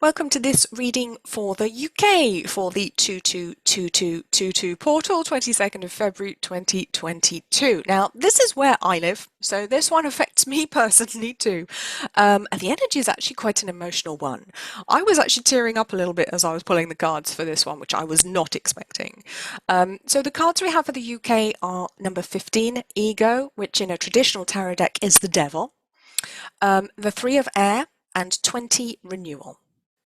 Welcome to this reading for the UK for the 222222 portal, 22nd of February 2022. Now, this is where I live, so this one affects me personally too. And the energy is actually quite an emotional one. I was actually tearing up a little bit as I was pulling the cards for this one, which I was not expecting. So the cards we have for the UK are number 15, Ego, which in a traditional tarot deck is the devil, the 3 of Air, and 20, Renewal.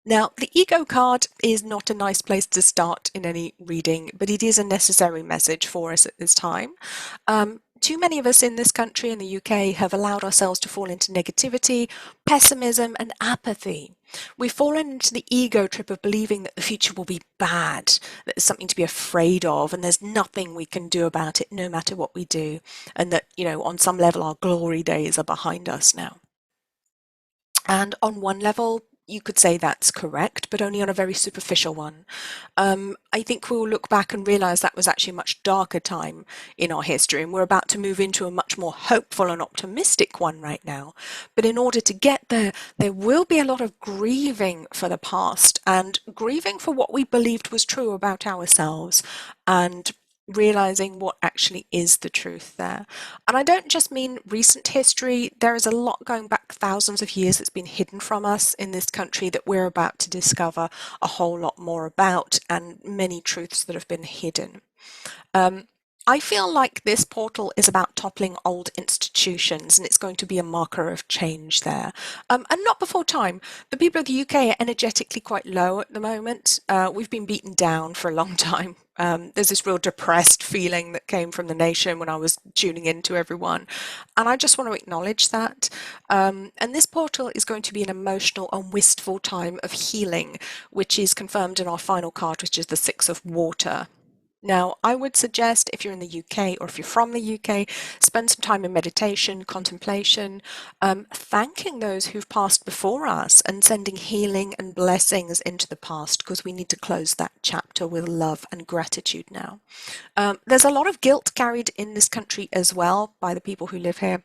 Now, the ego card is not a nice place to start in any reading, but it is a necessary message for us at this time. Too many of us in this country, in the UK, have allowed ourselves to fall into negativity, pessimism, and apathy. We've fallen into the ego trip of believing that the future will be bad, that there's something to be afraid of, and there's nothing we can do about it no matter what we do, and that, on some level, our glory days are behind us now. And on one level, you could say that's correct, but only on a very superficial one. I think we'll look back and realize that was actually a much darker time in our history, and we're about to move into a much more hopeful and optimistic one right now. But in order to get there, there will be a lot of grieving for the past and grieving for what we believed was true about ourselves, and realizing what actually is the truth there. And I don't just mean recent history. There is a lot going back thousands of years that's been hidden from us in this country that we're about to discover a whole lot more about, and many truths that have been hidden. I feel like this portal is about toppling old institutions, and it's going to be a marker of change there. And not before time. The people of the UK are energetically quite low at the moment. We've been beaten down for a long time. There's this real depressed feeling that came from the nation when I was tuning into everyone. And I just want to acknowledge that. And this portal is going to be an emotional and wistful time of healing, which is confirmed in our final card, which is the 6 of Water. Now, I would suggest if you're in the UK or if you're from the UK, spend some time in meditation, contemplation, thanking those who've passed before us and sending healing and blessings into the past, because we need to close that chapter with love and gratitude now. There's a lot of guilt carried in this country as well by the people who live here.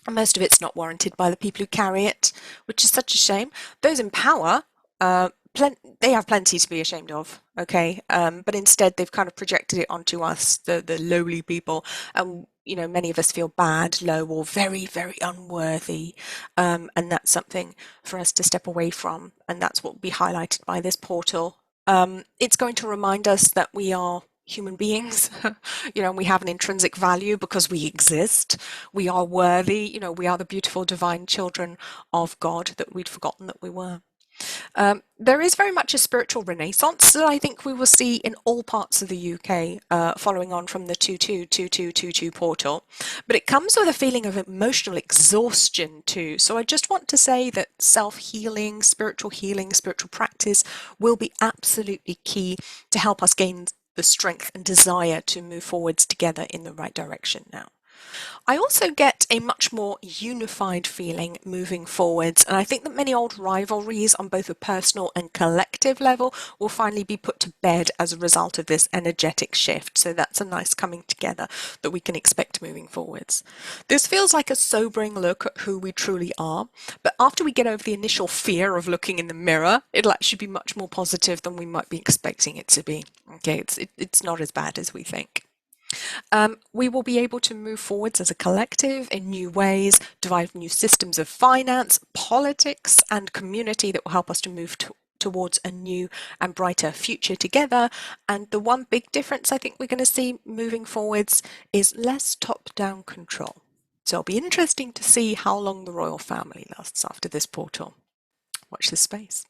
And most of it's not warranted by the people who carry it, which is such a shame. Those in power, they have plenty to be ashamed of, okay? But instead they've kind of projected it onto us, the lowly people, and many of us feel bad, low, or very, very unworthy, and that's something for us to step away from, and that's what will be highlighted by this portal. It's going to remind us that we are human beings, and we have an intrinsic value because we exist. We are worthy, we are the beautiful divine children of God that we'd forgotten that we were. There is very much a spiritual renaissance that I think we will see in all parts of the UK, following on from the 222222 portal, but it comes with a feeling of emotional exhaustion too. So I just want to say that self-healing, spiritual practice will be absolutely key to help us gain the strength and desire to move forwards together in the right direction now. I also get a much more unified feeling moving forwards, and I think that many old rivalries on both a personal and collective level will finally be put to bed as a result of this energetic shift. So that's a nice coming together that we can expect moving forwards. This feels like a sobering look at who we truly are, but after we get over the initial fear of looking in the mirror, it'll actually be much more positive than we might be expecting it to be. Okay, it's not as bad as we think. We will be able to move forwards as a collective in new ways, devise new systems of finance, politics, and community that will help us to move towards a new and brighter future together. And the one big difference I think we're going to see moving forwards is less top-down control. So it'll be interesting to see how long the royal family lasts after this portal. Watch this space.